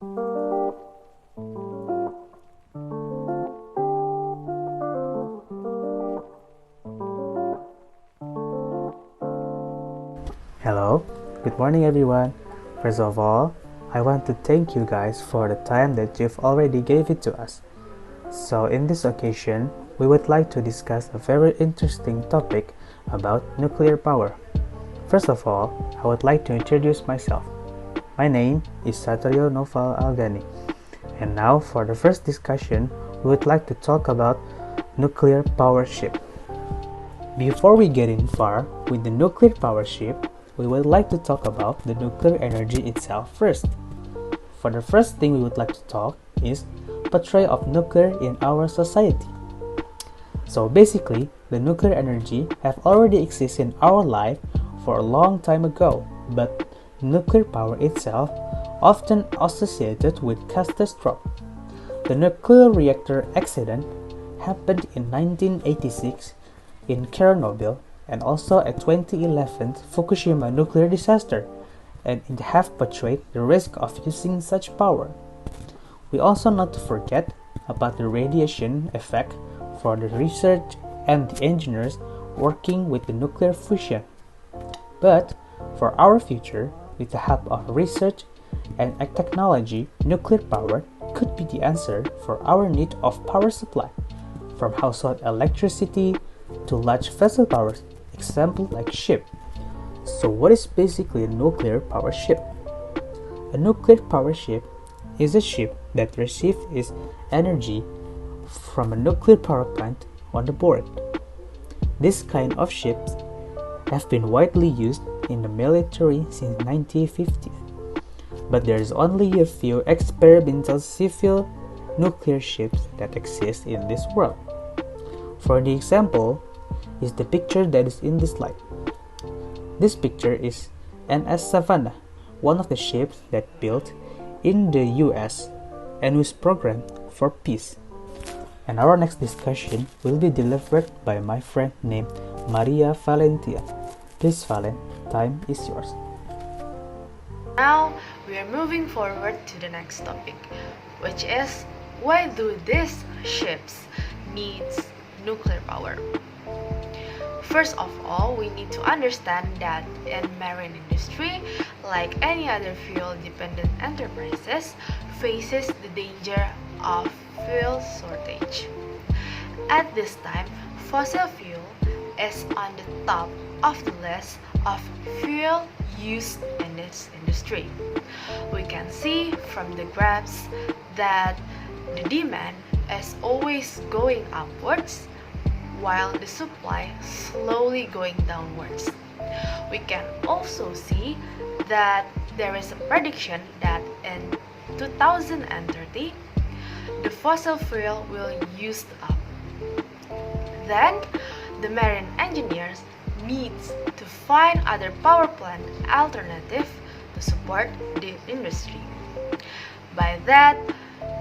Hello, good morning everyone. First of all, I want to thank you guys for the time that you've already gave it to us. So in this occasion, we would like to discuss a very interesting topic about nuclear power. First of all, I would like to introduce myself. My name is Satrio Noval Algani. And now for the first discussion, we would like to talk about nuclear power ship. Before we get in far with the nuclear power ship, we would like to talk about the nuclear energy itself first. For the first thing we would like to talk is portrayal of nuclear in our society. So basically, the nuclear energy have already existed in our life for a long time ago, but nuclear power itself often associated with catastrophe. The nuclear reactor accident happened in 1986 in Chernobyl and also a 2011 Fukushima nuclear disaster, and it have portrayed the risk of using such power. We also not to forget about the radiation effect for the research and the engineers working with the nuclear fusion. But for our future, with the help of research and technology, nuclear power could be the answer for our need of power supply, from household electricity to large vessel powers, example like ship. So what is basically a nuclear power ship? A nuclear power ship is a ship that receives its energy from a nuclear power plant on the board. This kind of ships have been widely used in the military since 1950s, but there is only a few experimental civil nuclear ships that exist in this world. For the example is the picture that is in this slide. This picture is NS Savannah, one of the ships that built in the US and was programmed for peace. And our next discussion will be delivered by my friend named Maria Valentia. Please Valen, time is yours. Now we are moving forward to the next topic, which is why do these ships need nuclear power? First of all, we need to understand that in marine industry, like any other fuel-dependent enterprises, faces the danger of fuel shortage. At this time, fossil fuel is on the top of the list of fuel used in this industry. We can see from the graphs that the demand is always going upwards while the supply slowly going downwards. We can also see that there is a prediction that in 2030, the fossil fuel will used up. Then, the marine engineers needs to find other power plant alternative to support the industry. By that,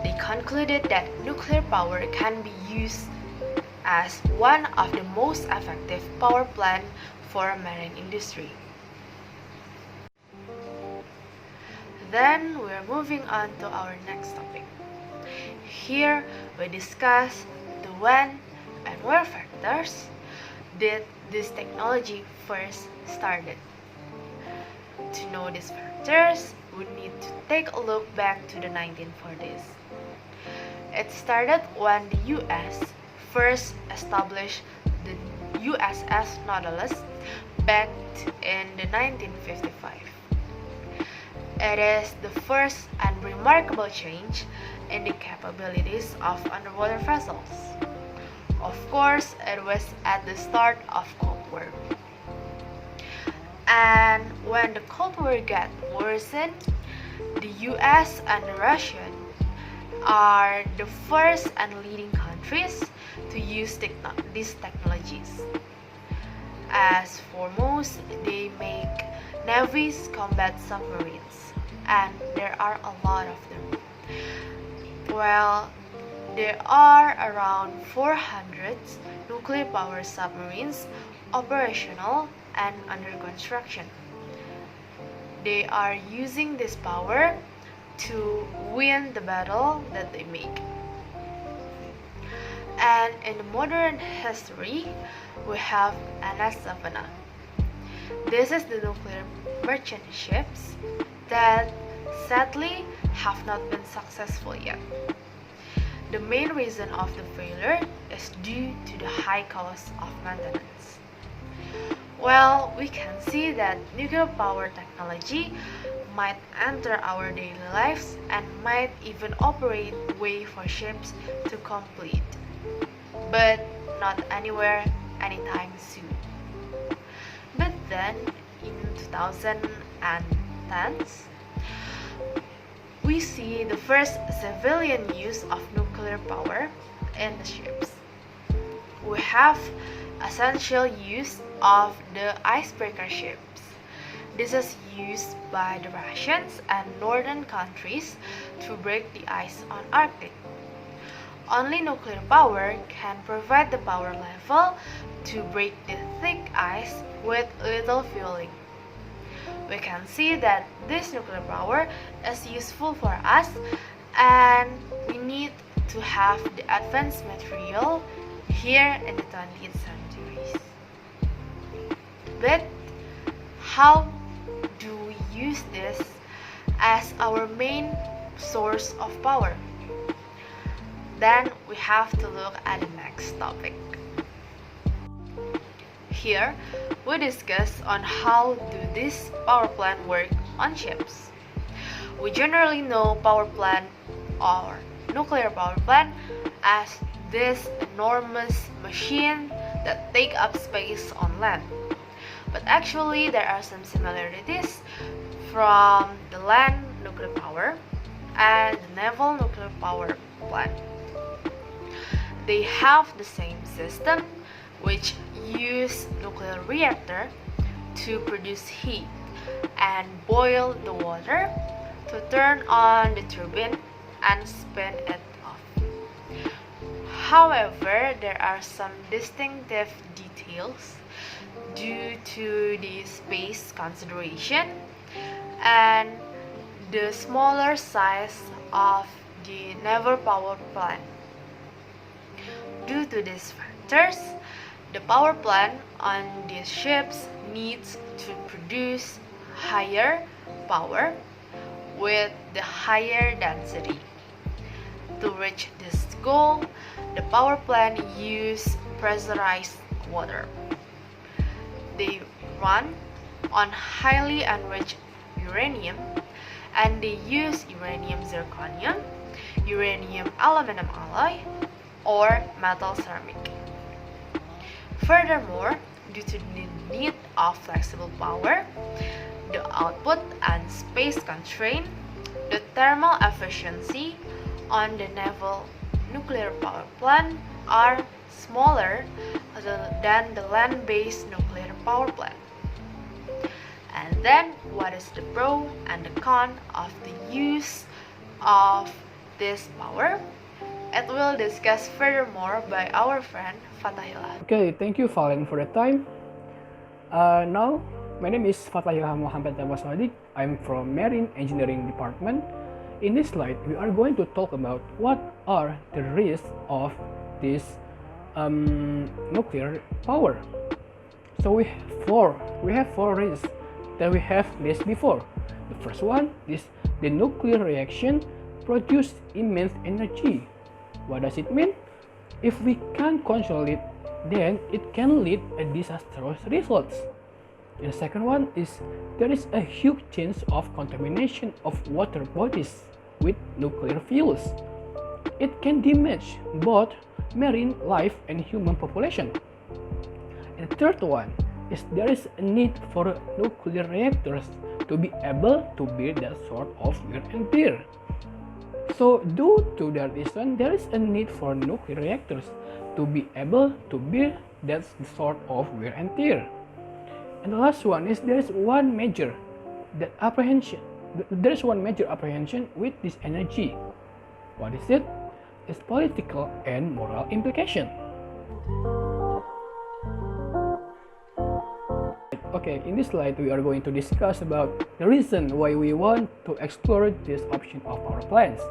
they concluded that nuclear power can be used as one of the most effective power plant for marine industry. Then we're moving on to our next topic. Here we discuss the when and where factors did this technology first started. To know these factors, we need to take a look back to the 1940s. It started when the US first established the USS Nautilus back in the 1955. It is the first and remarkable change in the capabilities of underwater vessels. Of course, it was at the start of Cold War. And when the Cold War got worsened, the US and Russia are the first and leading countries to use these technologies. As foremost, they make navies combat submarines, and there are a lot of them. Well, there are around 400 nuclear power submarines operational and under construction. They are using this power to win the battle that they make. And in modern history, we have NS-7. This is the nuclear merchant ships that sadly have not been successful yet. The main reason of the failure is due to the high cost of maintenance. Well, we can see that nuclear power technology might enter our daily lives and might even operate way for ships to complete, but not anywhere anytime soon. But then, in 2010s, we see the first civilian use of nuclear power in the ships. We have essential use of the icebreaker ships. This is used by the Russians and northern countries to break the ice on Arctic. Only nuclear power can provide the power level to break the thick ice with little fueling. We can see that this nuclear power is useful for us, and we need to have the advanced material here in the 20th centuries. But how do we use this as our main source of power? Then we have to look at the next topic. Here, we discuss on how do this power plant work on ships. We generally know power plant or nuclear power plant as this enormous machine that take up space on land. But actually, there are some similarities from the land nuclear power and the naval nuclear power plant. They have the same system, which use nuclear reactor to produce heat and boil the water to turn on the turbine and spin it off. However, there are some distinctive details due to the space consideration and the smaller size of the naval power plant. Due to these factors, the power plant on these ships needs to produce higher power with the higher density. To reach this goal, the power plant use pressurized water. They run on highly enriched uranium, and they use uranium zirconium, uranium aluminum alloy, or metal ceramic. Furthermore, due to the need of flexible power, the output and space constraint, the thermal efficiency on the naval nuclear power plant are smaller than the land-based nuclear power plant. And then, what is the pro and the con of the use of this power? It will discuss furthermore by our friend Fatahillah. Okay, thank you Valen for the time. Now, my name is Fatahillah Muhammad Waswadik. I'm from Marine Engineering Department. In this slide, we are going to talk about what are the risks of this nuclear power. So we have four risks that we have listed before. The first one is the nuclear reaction produces immense energy. What does it mean? If we can't control it, then it can lead to disastrous results. And the second one is there is a huge chance of contamination of water bodies with nuclear fuels. It can damage both marine life and human population. And the third one is there is a need for nuclear reactors to be able to bear that sort of wear and tear. So due to that reason, there is a need for nuclear reactors to be able to bear that sort of wear and tear. And the last one is there is one major apprehension with this energy. What is it? It's political and moral implication. Okay, in this slide we are going to discuss about the reason why we want to explore this option of power plants.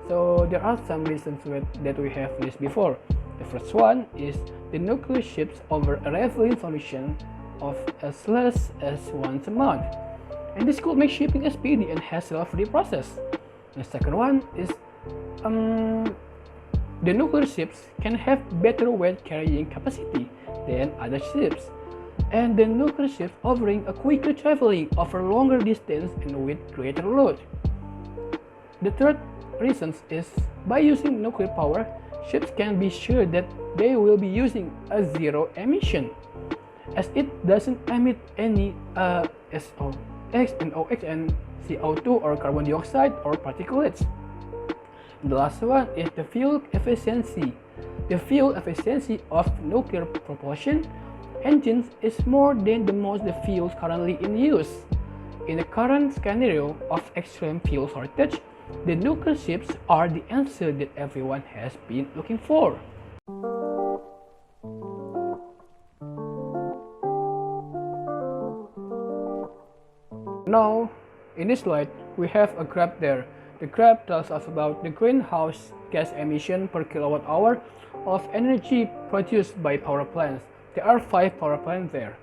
So there are some reasons that we have listed before. The first one is the nuclear ships over a refill solution of as less as once a month, and this could make shipping a speedy and hassle-free process. The second one is the nuclear ships can have better weight carrying capacity than other ships, and the nuclear ships offering a quicker traveling over longer distance and with greater load. The third reason is by using nuclear power, ships can be sure that they will be using a zero emission, as it doesn't emit any SOx, NOx, and CO2 or carbon dioxide or particulates. The last one is the fuel efficiency. The fuel efficiency of nuclear propulsion engines is more than the most the fuels currently in use. In the current scenario of extreme fuel shortage, the nuclear ships are the answer that everyone has been looking for. Now, in this slide, we have a graph there. The graph tells us about the greenhouse gas emission per kilowatt hour of energy produced by power plants. There are 5 power plants there.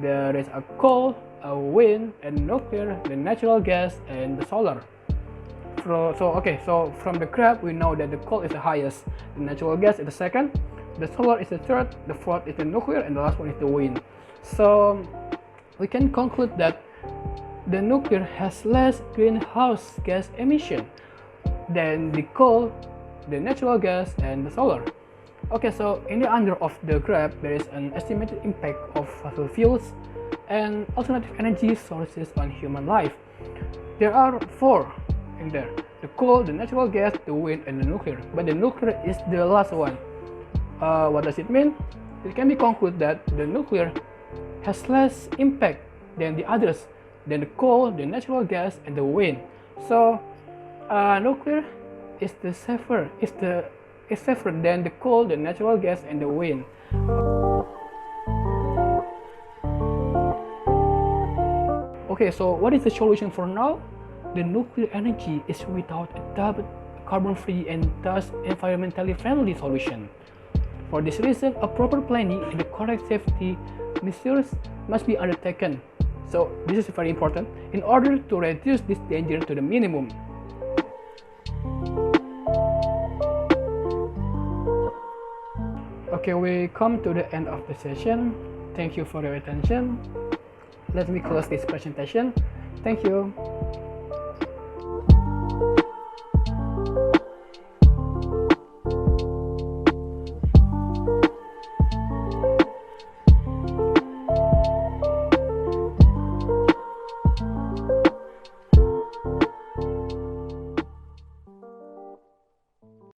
There is a coal, a wind, and nuclear, the natural gas, and the solar. So from the graph, we know that the coal is the highest, the natural gas is the second, the solar is the third, the fourth is the nuclear, and the last one is the wind. So we can conclude that the nuclear has less greenhouse gas emission than the coal, the natural gas, and the solar. Okay, so in the under of the graph, there is an estimated impact of fossil fuels and alternative energy sources on human life. There are 4 in there: the coal, the natural gas, the wind, and the nuclear. But the nuclear is the last one. What does it mean? It can be concluded that the nuclear has less impact than the others, than the coal, the natural gas, and the wind. So nuclear is safer than the coal, the natural gas, and the wind. Okay, so what is the solution for now? The nuclear energy is without a doubt carbon-free and thus environmentally friendly solution. For this reason, a proper planning and the correct safety measures must be undertaken. So this is very important in order to reduce this danger to the minimum. Okay, we come to the end of the session. Thank you for your attention. Let me close this presentation. Thank you.